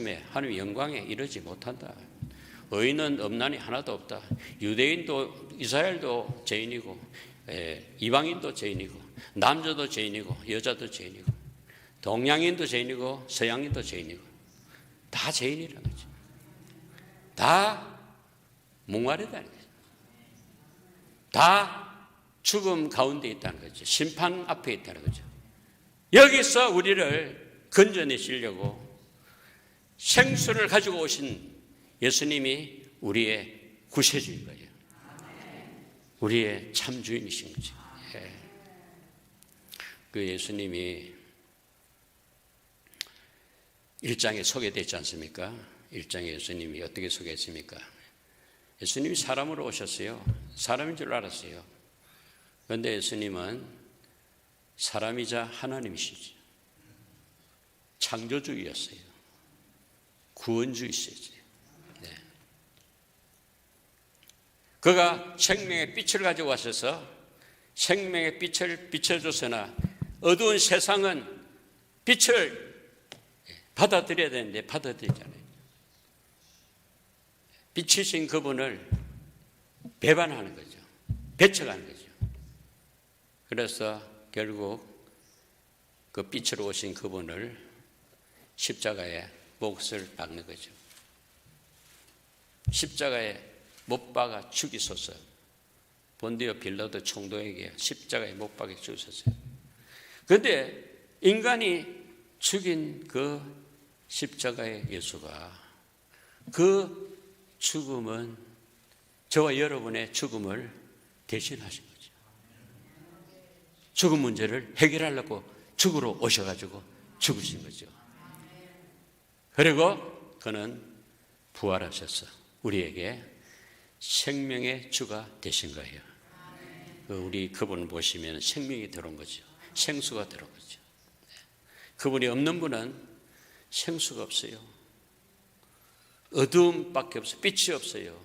말씀에 하나님의 영광에 이르지 못한다. 의인은 없나니 하나도 없다. 유대인도 이스라엘도 죄인이고 이방인도 죄인이고 남자도 죄인이고 여자도 죄인이고 동양인도 죄인이고 서양인도 죄인이고 다 죄인이라는 거죠. 다 목마르다는 거죠. 다 죽음 가운데 있다는 거죠. 심판 앞에 있다는 거죠. 여기서 우리를 건져내시려고 생수를 가지고 오신 예수님이 우리의 구세주인 거예요. 우리의 참 주인이신 거죠. 그 예수님이 1장에 소개되지 않습니까? 1장에 예수님이 어떻게 소개했습니까? 예수님이 사람으로 오셨어요. 사람인 줄 알았어요. 그런데 예수님은 사람이자 하나님이시죠. 창조주이었어요. 구원주이시죠. 네. 그가 생명의 빛을 가지고 와셔서 생명의 빛을 비춰줘서나 어두운 세상은 빛을 받아들여야 되는데 받아들이잖아요. 빛이신 그분을 배반하는 거죠. 배척하는 거죠. 그래서 결국 그 빛으로 오신 그분을 십자가에 몫을 박는 거죠. 십자가에 못 박아 죽이소서. 본디오 빌라도 총독에게 십자가에 못 박아 죽이소서. 그런데 인간이 죽인 그 십자가의 예수가 그 죽음은 저와 여러분의 죽음을 대신하신 거죠. 죽음 문제를 해결하려고 죽으러 오셔가지고 죽으신 거죠. 그리고 그는 부활하셔서 우리에게 생명의 주가 되신 거예요. 우리 그분을 보시면 생명이 들어온 거죠. 생수가 들어온 거죠. 그분이 없는 분은 생수가 없어요. 어두움밖에 없어요. 빛이 없어요.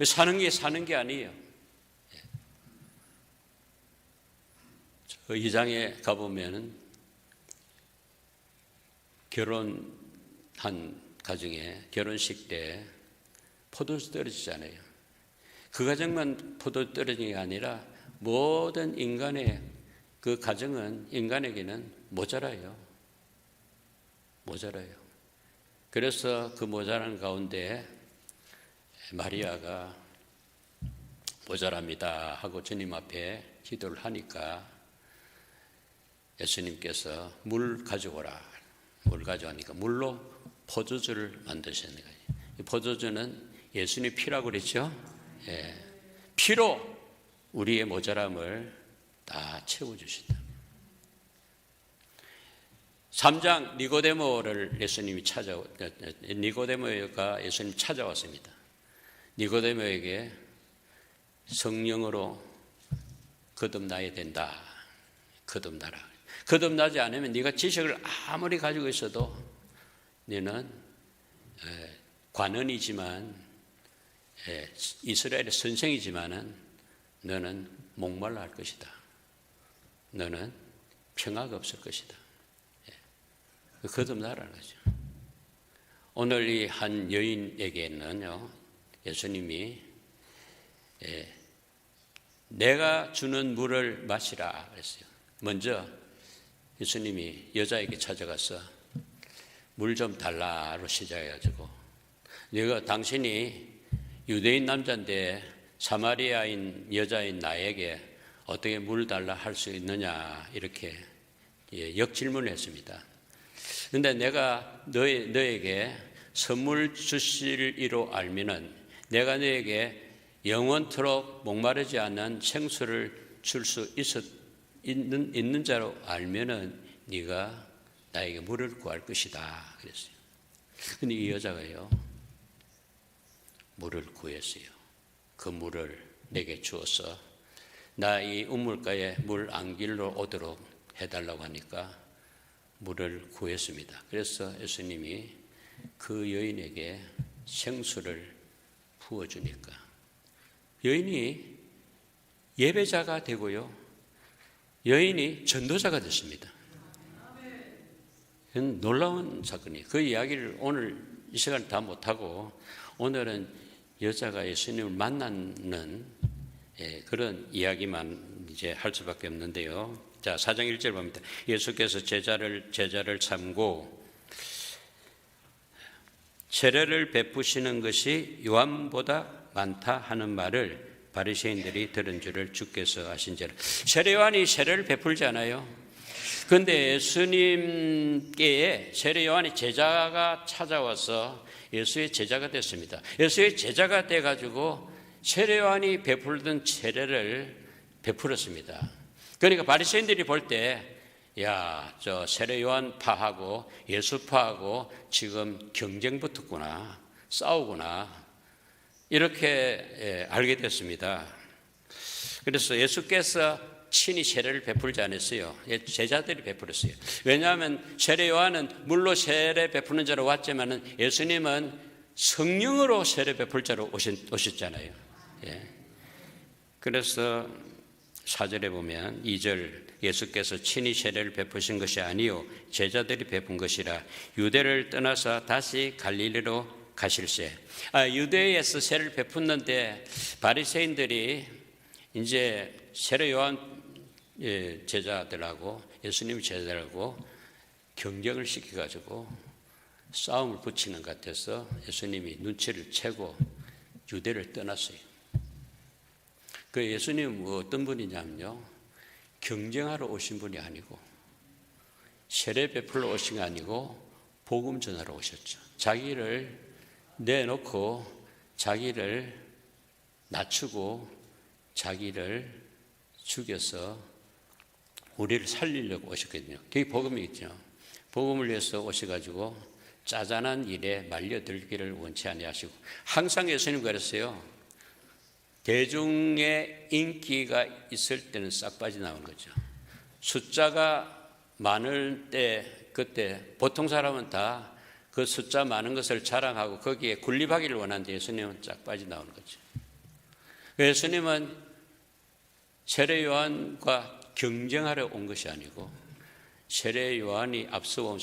사는 게 아니에요. 저 2장에 가보면 결혼한 가정에 결혼식 때 포도주 떨어지잖아요. 그 가정만 포도주 떨어진 게 아니라 모든 인간의 그 가정은 인간에게는 모자라요. 모자라요. 그래서 그 모자란 가운데 마리아가 모자랍니다 하고 주님 앞에 기도를 하니까 예수님께서 물 가져오라. 물 가져오니까 물로 포도주를 만드셨는 거예요. 이 포도주는 예수님의 피라고 그랬죠. 예. 피로 우리의 모자람을 다 채워주신다. 3장 니고데모가 예수님 찾아왔습니다. 니고데모에게 성령으로 거듭나야 된다. 거듭나라. 거듭나지 않으면 네가 지식을 아무리 가지고 있어도 너는 관원이지만 이스라엘의 선생이지만은 너는 목말라 할 것이다. 너는 평화가 없을 것이다. 거듭나라는 거죠. 오늘 이 한 여인에게는요, 예수님이 내가 주는 물을 마시라 그랬어요. 먼저 예수님이 여자에게 찾아가서 물 좀 달라로 시작해가지고 내가 당신이 유대인 남자인데 사마리아인 여자인 나에게 어떻게 물 달라 할 수 있느냐 이렇게 역질문을 했습니다. 그런데 내가 너에게 선물 주실 이로 알면은 내가 너에게 영원토록 목마르지 않는 생수를 줄 수 있는 자로 알면은 네가 나에게 물을 구할 것이다 그랬어요. 근데 이 여자가요 물을 구했어요. 그 물을 내게 주어서 나 이 우물가에 물 안길로 오도록 해달라고 하니까 물을 구했습니다. 그래서 예수님이 그 여인에게 생수를 부어주니까 여인이 예배자가 되고요, 여인이 전도자가 됐습니다. 이건 놀라운 사건이에요. 그 이야기를 오늘 이 시간에 다 못하고 오늘은 여자가 예수님을 만나는 그런 이야기만 이제 할 수밖에 없는데요. 자, 4장 1절 봅니다. 예수께서 제자를 삼고 세례를 베푸시는 것이 요한보다 많다 하는 말을 바리새인들이 들은 줄을 주께서 아신지라. 세례요한이 세례를 베풀지 않아요. 그런데 예수님께 세례요한이 제자가 찾아와서 예수의 제자가 됐습니다. 예수의 제자가 돼가지고 세례요한이 베풀던 세례를 베풀었습니다. 그러니까 바리새인들이 볼 때 저 세례요한 파하고 예수 파하고 지금 경쟁 붙었구나, 싸우구나, 이렇게 알게 됐습니다. 그래서 예수께서 친히 세례를 베풀지 않았어요. 제자들이 베풀었어요. 왜냐하면 세례요한은 물로 세례 베푸는 자로 왔지만 예수님은 성령으로 세례 베풀 자로 오셨잖아요. 그래서 4절에 보면 2절 예수께서 친히 세례를 베푸신 것이 아니요 제자들이 베푼 것이라 유대를 떠나서 다시 갈릴리로 가실세. 유대에서 세례를 베푸는데 바리새인들이 이제 세례 요한 제자들하고 예수님 제자들하고 경쟁을 시켜가지고 싸움을 붙이는 것 같아서 예수님이 눈치를 채고 유대를 떠났어요. 그 예수님은 어떤 분이냐면요, 경쟁하러 오신 분이 아니고 세례 베풀러 오신 게 아니고 복음 전하러 오셨죠. 자기를 내놓고 자기를 낮추고 자기를 죽여서 우리를 살리려고 오셨거든요. 그게 복음이겠죠. 복음을 위해서 오셔가지고 짜잔한 일에 말려들기를 원치 아니하시고 항상 예수님 그랬어요. 대중의 인기가 있을 때는 싹 빠져나오는 거죠. 숫자가 많을 때 그때 보통 사람은 다 그 숫자 많은 것을 자랑하고 거기에 군림하기를 원하는데 예수님은 쫙 빠져나오는 거죠. 예수님은 세례 요한과 경쟁하러 온 것이 아니고 세례 요한이 앞서온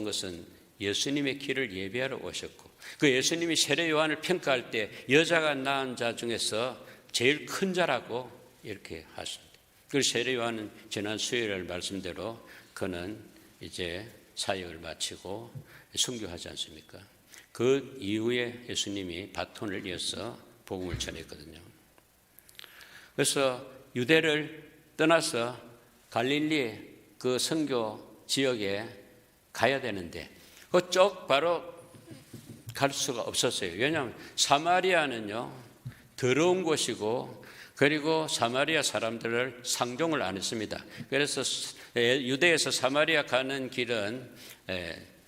것은 예수님의 길을 예비하러 오셨고 그 예수님이 세례 요한을 평가할 때 여자가 낳은 자 중에서 제일 큰 자라고 이렇게 하십니다. 그리고 세례 요한은 지난 수요일 말씀대로 그는 이제 사역을 마치고 순교하지 않습니까? 그 이후에 예수님이 바톤을 이어서 복음을 전했거든요. 그래서 유대를 떠나서 갈릴리 그 선교 지역에 가야 되는데 그쪽 바로 갈 수가 없었어요. 왜냐하면 사마리아는요 더러운 곳이고 그리고 사마리아 사람들을 상종을 안 했습니다. 그래서 유대에서 사마리아 가는 길은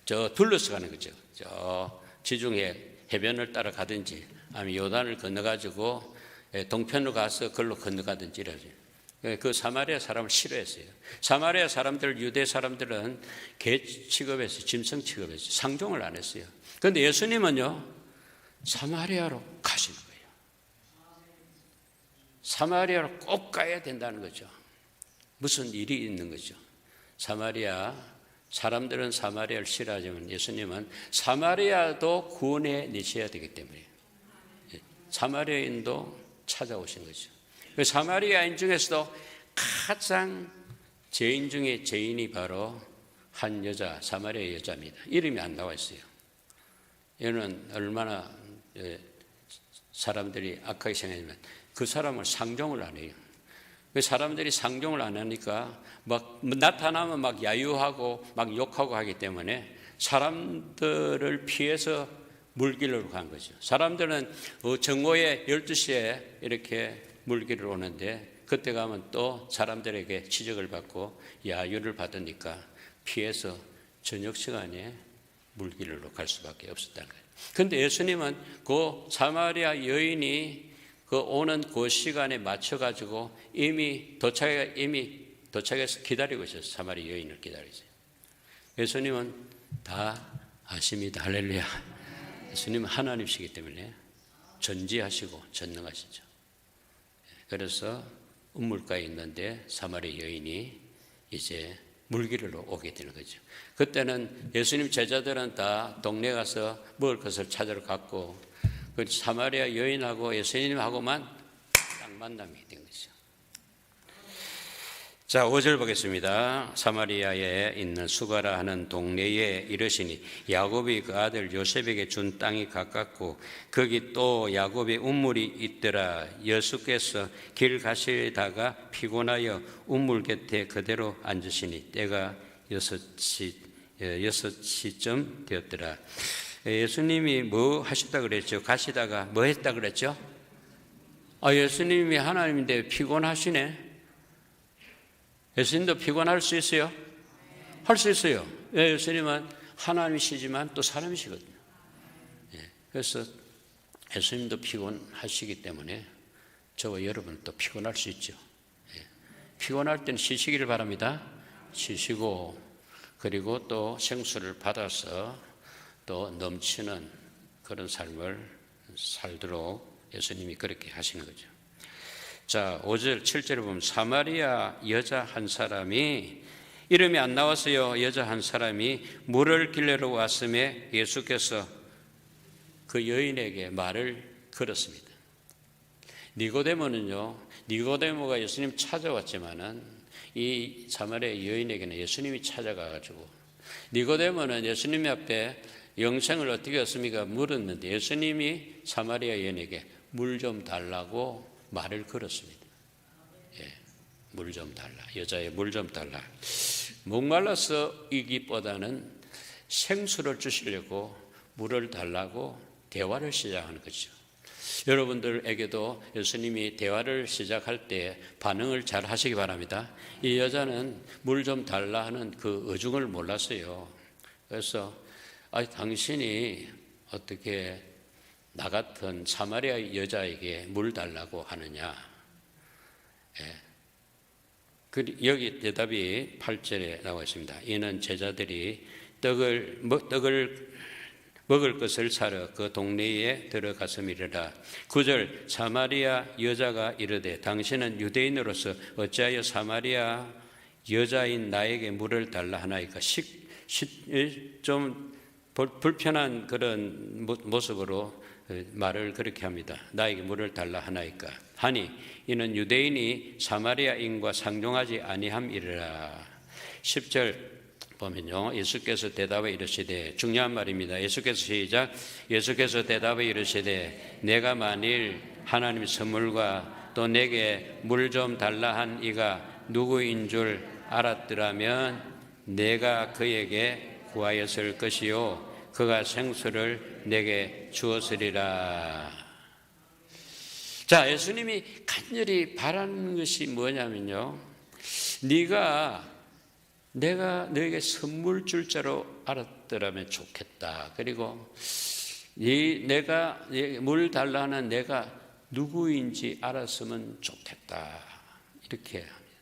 저 둘러서 가는 거죠. 저 지중해 해변을 따라 가든지 아니면 요단을 건너가지고 동편으로 가서 그걸로 건너가든지 이러죠. 그 사마리아 사람을 싫어했어요. 사마리아 사람들, 유대 사람들은 개 취급해서 짐승 취급해서 상종을 안 했어요. 그런데 예수님은요 사마리아로 가시는 거예요. 사마리아로 꼭 가야 된다는 거죠. 무슨 일이 있는 거죠. 사마리아 사람들은 사마리아를 싫어하지만 예수님은 사마리아도 구원해 내셔야 되기 때문에 사마리아인도 찾아오신 거죠. 사마리아인 중에서도 가장 죄인 중에 죄인이 바로 한 여자, 사마리아 여자입니다. 이름이 안 나와 있어요. 얘는 얼마나 사람들이 악하게 생각하면 그 사람을 상종을 안 해요. 사람들이 상종을 안 하니까 막 나타나면 막 야유하고 막 욕하고 하기 때문에 사람들을 피해서 물길로 간 거죠. 사람들은 정오에 12시에 이렇게 물길을 오는데 그때 가면 또 사람들에게 지적을 받고 야유를 받으니까 피해서 저녁 시간에 물길로 갈 수밖에 없었다는 거예요. 그런데 예수님은 그 사마리아 여인이 그 오는 그 시간에 맞춰가지고 이미 도착해서 기다리고 있었어요. 사마리아 여인을 기다리고 있어요. 예수님은 다 아십니다. 할렐루야. 예수님은 하나님이시기 때문에 전지하시고 전능하시죠. 그래서 우물가에 있는데 사마리아 여인이 이제 물기르러 오게 되는 거죠. 그때는 예수님 제자들은 다 동네 가서 먹을 것을 찾으러 갔고 그 사마리아 여인하고 예수님하고만 딱 만남이 된 거죠. 자, 5절 보겠습니다. 사마리아에 있는 수가라 하는 동네에 이르시니 야곱이 그 아들 요셉에게 준 땅이 가깝고 거기 또 야곱의 우물이 있더라. 예수께서 길 가시다가 피곤하여 우물 곁에 그대로 앉으시니 때가 6시쯤 되었더라. 예수님이 뭐 하셨다 그랬죠? 가시다가 뭐 했다 그랬죠? 예수님이 하나님인데 피곤하시네. 예수님도 피곤할 수 있어요? 할 수 있어요. 예수님은 하나님이시지만 또 사람이시거든요. 그래서 예수님도 피곤하시기 때문에 저와 여러분 또 피곤할 수 있죠. 피곤할 때는 쉬시기를 바랍니다. 쉬시고 그리고 또 생수를 받아서 또 넘치는 그런 삶을 살도록 예수님이 그렇게 하시는 거죠. 자, 5절, 7절에 보면 사마리아 여자 한 사람이 이름이 안 나왔어요. 여자 한 사람이 물을 길러러 왔음에 예수께서 그 여인에게 말을 걸었습니다. 니고데모가 예수님 찾아왔지만은 이 사마리아 여인에게는 예수님이 찾아가가지고 니고데모는 예수님 앞에 영생을 어떻게 했습니까? 물었는데 예수님이 사마리아 여인에게 물 좀 달라고 말을 걸었습니다. 물 좀 달라. 여자의 물 좀 달라. 목말라서 이기보다는 생수를 주시려고 물을 달라고 대화를 시작하는 거죠. 여러분들에게도 예수님이 대화를 시작할 때 반응을 잘 하시기 바랍니다. 이 여자는 물 좀 달라 하는 그 어중을 몰랐어요. 그래서 당신이 어떻게 나 같은 사마리아 여자에게 물 달라고 하느냐. 여기 대답이 8절에 나와 있습니다. 이는 제자들이 떡을 먹을 것을 사러 그 동네에 들어갔음이라. 9절 사마리아 여자가 이르되 당신은 유대인으로서 어찌하여 사마리아 여자인 나에게 물을 달라 하나이까. 좀 불편한 그런 모습으로 말을 그렇게 합니다. 나에게 물을 달라 하나이까 하니 이는 유대인이 사마리아인과 상종하지 아니함이라. 10절 보면요, 예수께서 대답해 이르시되, 중요한 말입니다. 예수께서 대답해 이르시되 내가 만일 하나님의 선물과 또 내게 물 좀 달라 한 이가 누구인 줄 알았더라면 내가 그에게 구하였을 것이요 그가 생수를 내게 주었으리라. 자, 예수님이 간절히 바라는 것이 뭐냐면요, 내가 너에게 선물 줄 자로 알았더라면 좋겠다. 그리고 내가 물 달라는 내가 누구인지 알았으면 좋겠다. 이렇게 합니다.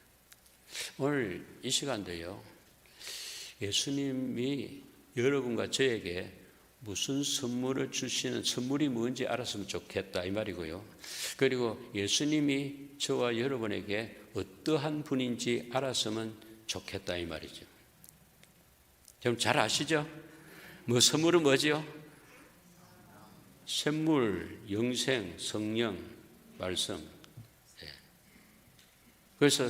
오늘 이 시간도요, 예수님이 여러분과 저에게 무슨 선물을 주시는 선물이 뭔지 알았으면 좋겠다 이 말이고요. 그리고 예수님이 저와 여러분에게 어떠한 분인지 알았으면 좋겠다 이 말이죠. 좀 잘 아시죠? 선물은 뭐죠? 샘물, 영생, 성령, 말씀. 그래서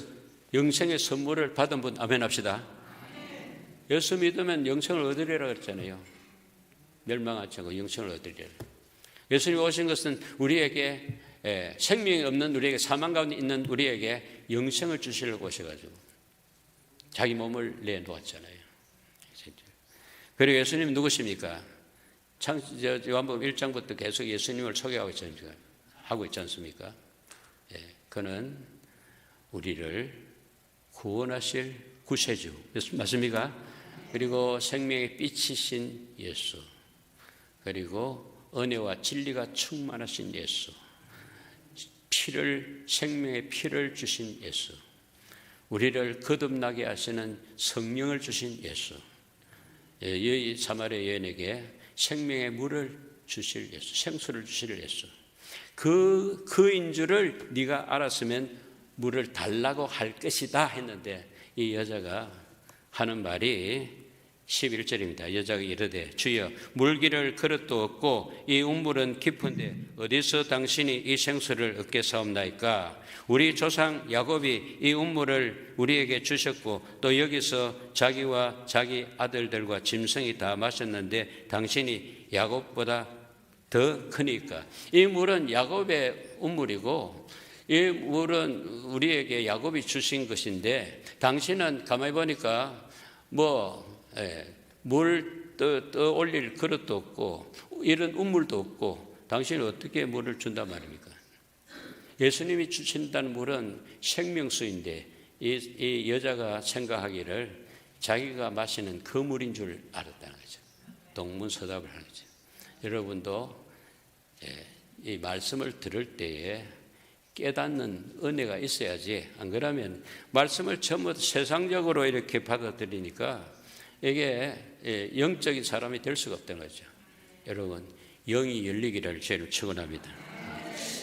영생의 선물을 받은 분 아멘 합시다. 예수 믿으면 영생을 얻으리라 그랬잖아요. 멸망하지 않고 영생을 얻으리라. 예수님 오신 것은 우리에게 생명이 없는 우리에게, 사망 가운데 있는 우리에게 영생을 주시려고 오셔가지고 자기 몸을 내놓았잖아요. 그리고 예수님 누구십니까? 요한복음 1장부터 계속 예수님을 소개하고 있지 않습니까? 그는 우리를 구원하실 구세주 맞습니까? 그리고 생명의 빛이신 예수, 그리고 은혜와 진리가 충만하신 예수, 생명의 피를 주신 예수, 우리를 거듭나게 하시는 성령을 주신 예수, 이 사마리아 여인에게 생명의 물을 주실 예수, 생수를 주실 예수, 그인 줄을 네가 알았으면 물을 달라고 할 것이다 했는데 이 여자가 하는 말이 11절입니다. 여자가 이르되 주여 물기를 그릇도 없고 이 우물은 깊은데 어디서 당신이 이 생수를 얻겠사옵나이까? 우리 조상 야곱이 이 우물을 우리에게 주셨고 또 여기서 자기와 자기 아들들과 짐승이 다 마셨는데 당신이 야곱보다 더 크니까. 이 물은 야곱의 우물이고 이 물은 우리에게 야곱이 주신 것인데 당신은 가만히 보니까 물 떠올릴 그릇도 없고 이런 우물도 없고 당신은 어떻게 물을 준단 말입니까? 예수님이 주신다는 물은 생명수인데 이 여자가 생각하기를 자기가 마시는 그 물인 줄 알았다는 거죠. 동문서답을 하는 거죠. 여러분도 이 말씀을 들을 때에 깨닫는 은혜가 있어야지, 안 그러면 말씀을 전부 세상적으로 이렇게 받아들이니까 이게 영적인 사람이 될 수가 없다는 거죠. 여러분, 영이 열리기를 주를 축원합니다.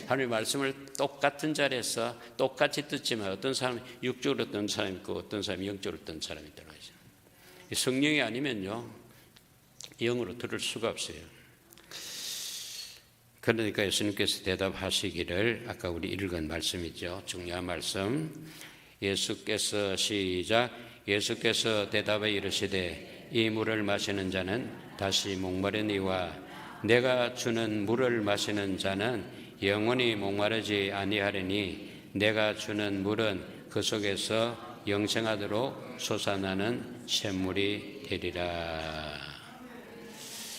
하나님의 말씀을 똑같은 자리에서 똑같이 듣지만 어떤 사람은 육적으로 듣는 사람이 있고 어떤 사람이 영적으로 듣는 사람이 있다는 거죠. 성령이 아니면요 영으로 들을 수가 없어요. 그러니까 예수님께서 대답하시기를, 아까 우리 읽은 말씀이죠. 중요한 말씀. 예수께서 예수께서 대답해 이르시되 이 물을 마시는 자는 다시 목마르니와 내가 주는 물을 마시는 자는 영원히 목마르지 아니하리니 내가 주는 물은 그 속에서 영생하도록 솟아나는 샘물이 되리라.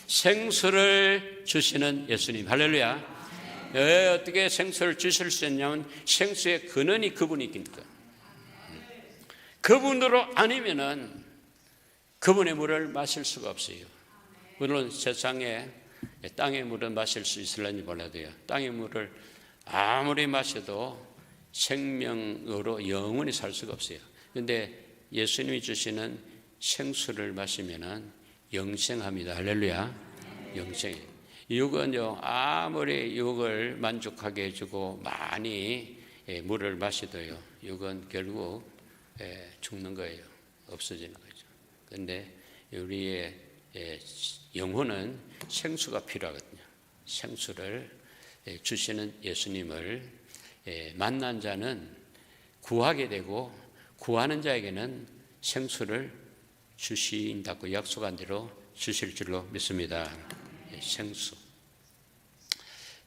생수를 주시는 예수님, 할렐루야. 왜 어떻게 생수를 주실 수 있냐면 생수의 근원이 그분이 있으니까. 그분으로 아니면은 그분의 물을 마실 수가 없어요. 물론 세상에 땅의 물을 마실 수 있을런지 몰라도요, 땅의 물을 아무리 마셔도 생명으로 영원히 살 수가 없어요. 그런데 예수님이 주시는 생수를 마시면은 영생합니다. 할렐루야. 영생. 육은요 아무리 육을 만족하게 해주고 많이 물을 마시도요 육은 결국 죽는 거예요. 없어지는 거죠. 그런데 우리의 영혼은 생수가 필요하거든요. 생수를 주시는 예수님을 만난 자는 구하게 되고 구하는 자에게는 생수를 주신다고 약속한 대로 주실 줄로 믿습니다. 생수.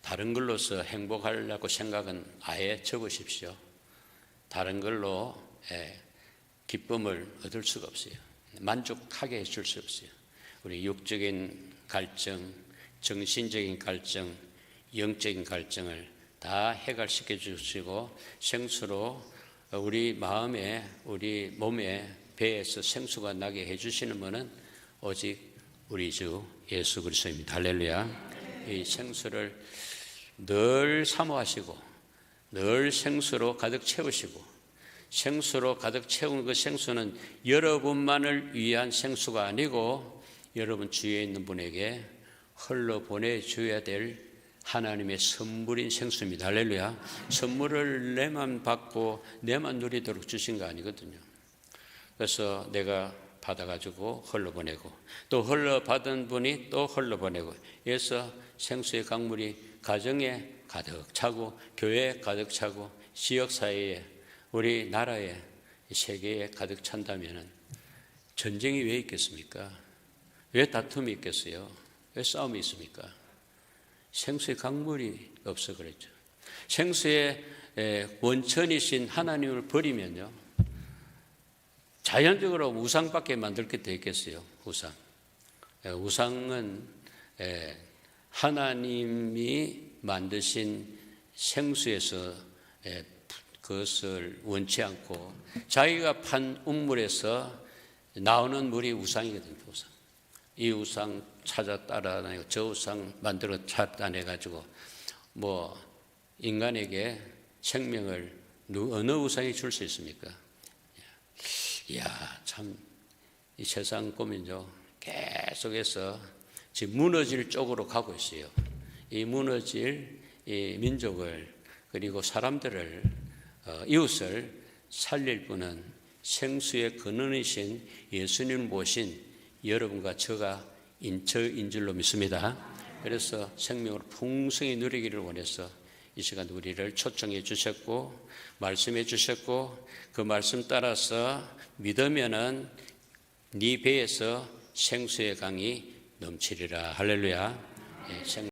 다른 걸로서 행복하려고 생각은 아예 접으십시오. 다른 걸로 기쁨을 얻을 수가 없어요. 만족하게 해줄 수 없어요. 우리 육적인 갈증, 정신적인 갈증, 영적인 갈증을 다 해결시켜 주시고 생수로 우리 마음에, 우리 몸에, 배에서 생수가 나게 해주시는 분은 오직 우리 주 예수 그리스도입니다. 할렐루야. 이 생수를 늘 사모하시고 늘 생수로 가득 채우시고, 생수로 가득 채운 그 생수는 여러분만을 위한 생수가 아니고 여러분 주위에 있는 분에게 흘러 보내줘야 될 하나님의 선물인 생수입니다. 할렐루야. 선물을 내만 받고 내만 누리도록 주신 거 아니거든요. 그래서 내가 받아가지고 흘러보내고 또 흘러받은 분이 또 흘러보내고 해서 생수의 강물이 가정에 가득 차고 교회에 가득 차고 지역사회에 우리나라에 세계에 가득 찬다면 전쟁이 왜 있겠습니까? 왜 다툼이 있겠어요? 왜 싸움이 있습니까? 생수의 강물이 없어 그랬죠. 생수의 원천이신 하나님을 버리면요 자연적으로 우상밖에 만들 게 돼 있겠어요. 우상은 하나님이 만드신 생수에서 그것을 원치 않고 자기가 판 우물에서 나오는 물이 우상이거든요. 이 우상 찾아 따라다니고 저 우상 만들어 찾아내가지고 인간에게 생명을 어느 우상이 줄 수 있습니까? 이야, 참, 이 세상 보면요, 계속해서 지금 무너질 쪽으로 가고 있어요. 이 무너질 이 민족을, 그리고 사람들을, 이웃을 살릴 분은 생수의 근원이신 예수님을 모신 여러분과 저인 줄로 믿습니다. 그래서 생명을 풍성히 누리기를 원해서 이 시간 우리를 초청해 주셨고 말씀해 주셨고 그 말씀 따라서 믿으면은 네 배에서 생수의 강이 넘치리라. 할렐루야.